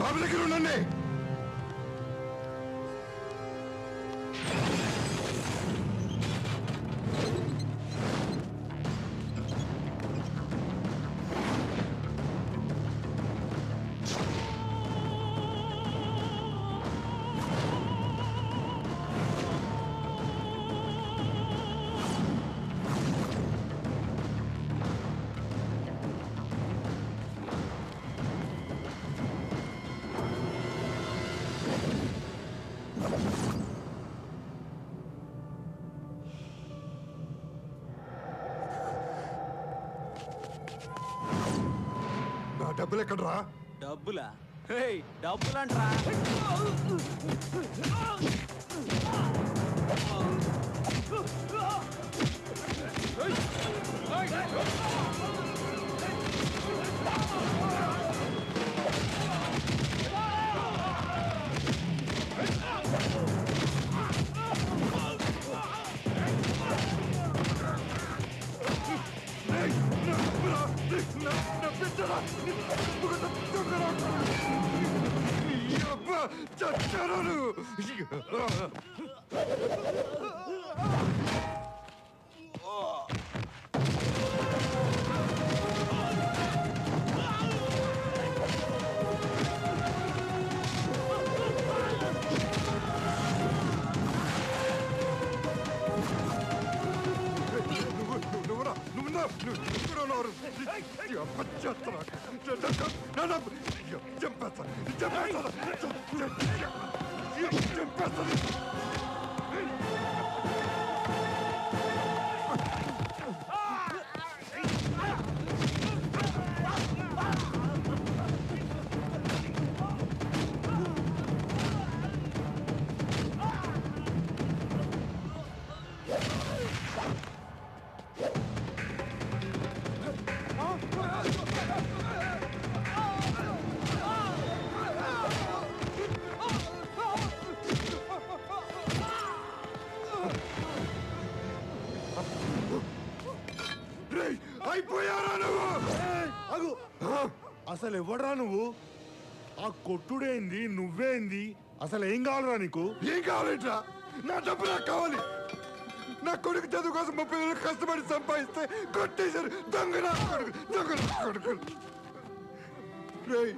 బాబు దగ్గర ఉండండి. నా డబ్బులు ఎక్కడరా? డబ్బులా? డబ్బులంట్రా. చచ్చాను. అయిపోయారా నువ్వు? అసలు ఎవడరా నువ్వు? ఆ కొట్టుడేంది, నువ్వేంది, అసలు ఏం కావాలరా నీకు? ఏం కావాలంటా? నా డబ్బు నాకు కావాలి. నా కొడుకు చదువు కోసం 30,000 కష్టపడి సంపాదిస్తే కొట్టేశారు. దొంగ నా కొడుకు, దొంగ నా కొడుకు. రేయ్,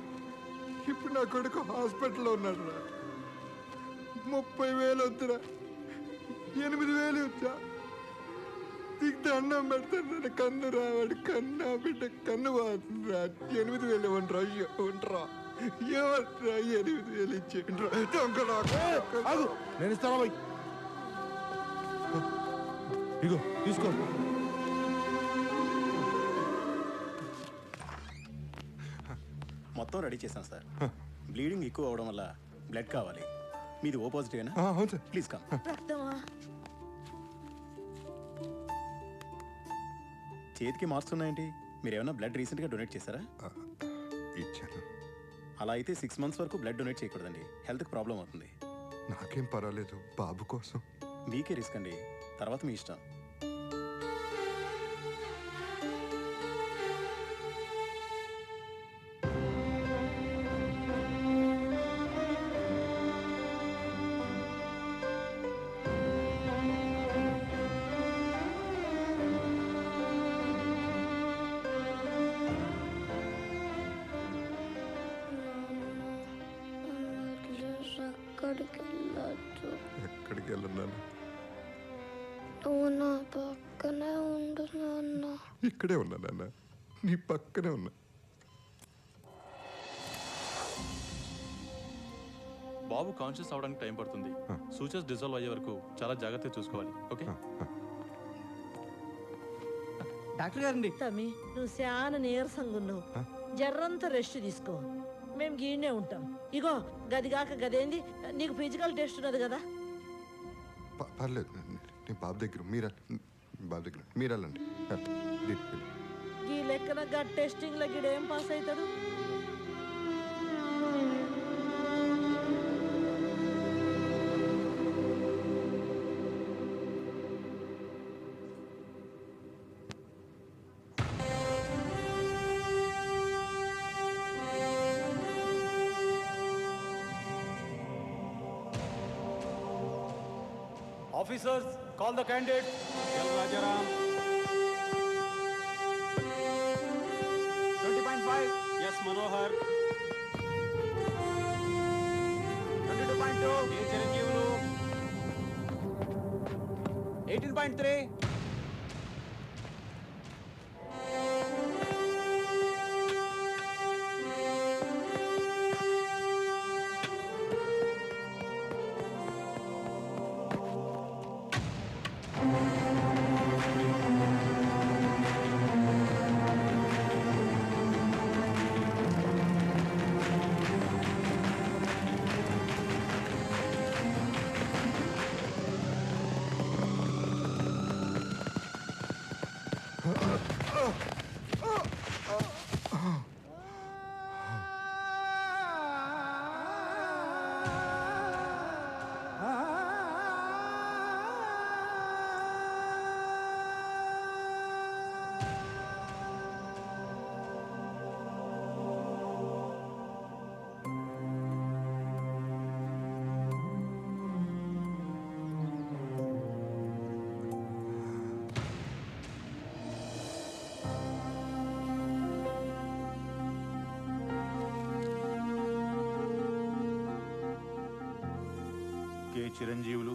ఇప్పుడు నా కొడుకు హాస్పిటల్లో ఉన్నాడు రా. 30,000 వద్దురా, 8,000 వచ్చా. దండం పెడతాను. కన్ను రావాడు, కన్నా బిడ్డ కన్ను వాడుతుందిరా. 8,000 ఇవ్వండిరా. ఇవ్వండిరా, ఇవ్వండిరా. 8,000 ఇచ్చేయండిరా. దొంగ నా కొడుకు. నేను ఇస్తాను పోయి. ఇగో తీసుకో. మొత్తం రెడీ చేశాను సార్. బ్లీడింగ్ ఎక్కువ అవడం వల్ల బ్లడ్ కావాలి. మీది ఓ పాజిటివేనా? అవును సార్. Please come. చేతికి మార్క్స్ ఉన్నాయండి. మీరు ఏమైనా బ్లడ్ రీసెంట్గా డొనేట్ చేశారా? ఇచ్చాను. అలా అయితే 6 months వరకు బ్లడ్ డొనేట్ చేయకూడదండి. హెల్త్కి ప్రాబ్లం అవుతుంది. నాకేం పర్వాలేదు, బాబు కోసం. మీకే రిస్క్ అండి, తర్వాత మీ ఇష్టం. ఎక్కడికి వెళ్ళన్నాను? నువ్వు నా పక్కనే ఉండు నాన్న. ఇక్కడే ఉన్నా నాన్న, నీ పక్కనే ఉన్నా. బాబు కాన్షియస్ అవడానికి టైం పడుతుంది. సూచర్స్ డిజాల్వ్ అయ్యే వరకు చాలా జాగ్రత్తగా చూసుకోవాలి. ఓకే డాక్టర్ గారండి. తమ్మి, నువ్వు చాలా నీరసంగా ఉన్నావు. జర్రంతా రెస్ట్ తీసుకో. మేము గీనే ఉంటాం. ఇగో గదిగాక గదేంది, నీకు ఫిజికల్ టెస్ట్ ఉన్నది కదా. పర్లేదు, నేను బాబు దగ్గర మీరు వెళ్ళండి. ఈ లెక్కన గట్ టెస్టింగ్ లో గిడేం పాస్ అవుతాడు? Officers call the candidate Rajaram 20.5 S Manohar 22.2 A Chiranjeevulu 18.3 K Chiranjeevulu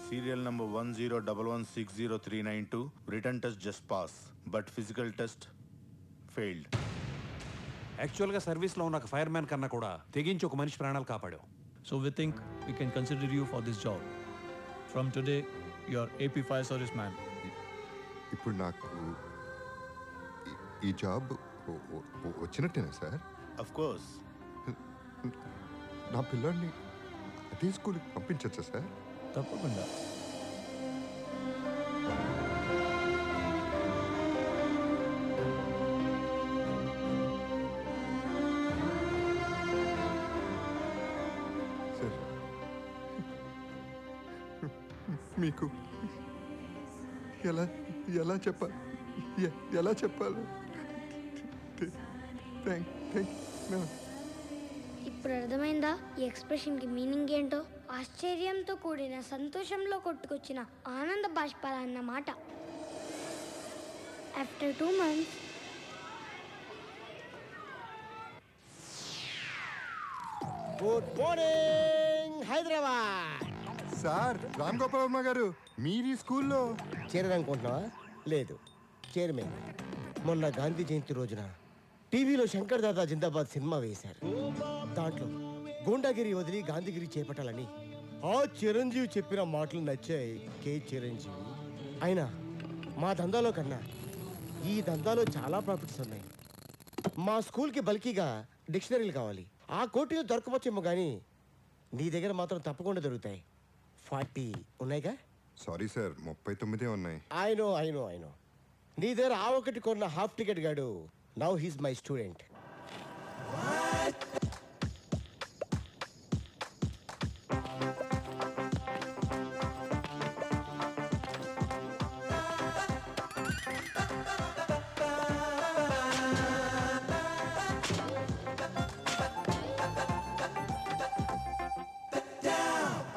serial number 10116039 written test just pass but physical test failed. యాక్చువల్గా సర్వీస్లో ఉన్న ఒక ఫైర్ మ్యాన్ కన్నా కూడా తెగించి ఒక మనిషి ప్రాణాలు కాపాడావు. So we think we can consider you for this job. From today, you are AP Fire Service Man. ఇప్పుడు నాకు ఈ జాబ్ వచ్చినట్టేనా సార్? Of course. నా పిల్లాడిని అదే స్కూల్కి పంపించచ్చా సార్? తప్పకుండా. సార్ మీకు ఎలా ఎలా చెప్పాలి ఎలా చెప్పాలి? ఇప్పుడు అర్థమైందా ఈ ఎక్స్ప్రెషన్ కి మీనింగ్ ఏంటో? ఆశ్చర్యంతో కూడిన సంతోషంలో కొట్టుకొచ్చిన ఆనంద బాష్పాలు అన్నమాట. After 2 months good morning Hyderabad. Sir Ram Gopal Varma గారు మీరు ఈ స్కూల్లో చేరాలనుకుంటున్నావా? లేదు, చైర్మన్. మొన్న గాంధీ జయంతి రోజున టీవీలో శంకర్ దాదా జిందాబాద్ సినిమా వేశారు. దాంట్లో గూండాగిరి వదిలి గాంధీగిరి చేపట్టాలని ఆ చిరంజీవి చెప్పిన మాటలు నచ్చాయి కే చిరంజీవి. అయినా మా దందాలో కన్నా ఈ దందాలో చాలా ప్రాఫిట్స్ ఉన్నాయి. మా స్కూల్కి బల్కీగా డిక్షనరీలు కావాలి. ఆ కోటిలో దొరకవచ్చేమో కానీ నీ దగ్గర మాత్రం తప్పకుండా దొరుకుతాయి. 40 ఉన్నాయిగా? సారీ సార్ 39 ఉన్నాయి. ఐ నో నీ దగ్గర ఆ ఒకటి కొన్న హాఫ్ టికెట్ గాడు నౌ హీస్ మై స్టూడెంట్.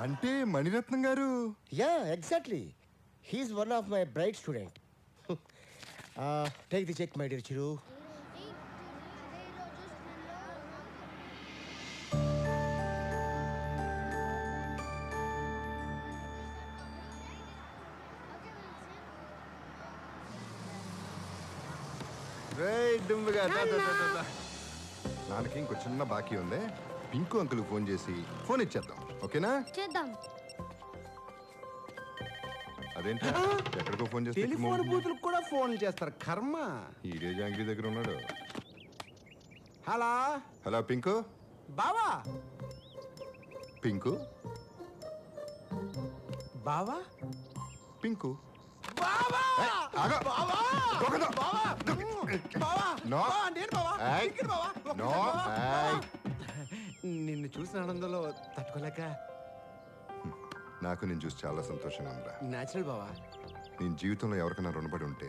అంటే Maniratnam garu? Yeah exactly, he's one of my bright student. Take the check my dear Chiru. నాన్నకి ఇంకో చిన్న బాకీ ఉంది. పింకు అంకుల్ ఫోన్ చేసి ఫోన్ ఇచ్చేద్దాం, ఓకేనా? చేద్దాం. అదేంటి ఎక్కడికో ఫోన్ చేస్తే టెలిఫోన్ బూతులకు కూడా ఫోన్ చేస్తారు, కర్మ. ఈడే జాంగ్రీ దగ్గర ఉన్నాడు. Hello hello pink. బావా పింకు బావా పింకు బావా ఆగు. బావా దొంగ. బావా బావా నో. బావా, నేను బావా ఏయ్. ఇక్కడ బావా నో. బావా. ఏయ్. నిన్ను చూసిన ఆనందంలో తట్టుకోలేక. నాకు నేను చూసి చాలా సంతోషంగా ఉందిరా. న్యాచురల్ బావా. నేను జీవితంలో ఎవరికైనా రుణపడి ఉంటే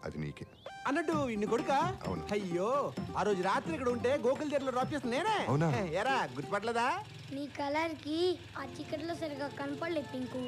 అది నీకే. అన్నట్టు ఇన్ని కొడుక. అవును. అయ్యో ఆ రోజు రాత్రి ఇక్కడ ఉంటే గోకుల్ తీరులో డ్రాప్ చేసిన నేనే. అవునా? ఎరా గుర్తుపట్టలేదా? నీ కలర్ కి ఆ చీకట్లో సరిగా కనపడలేదు పింకు.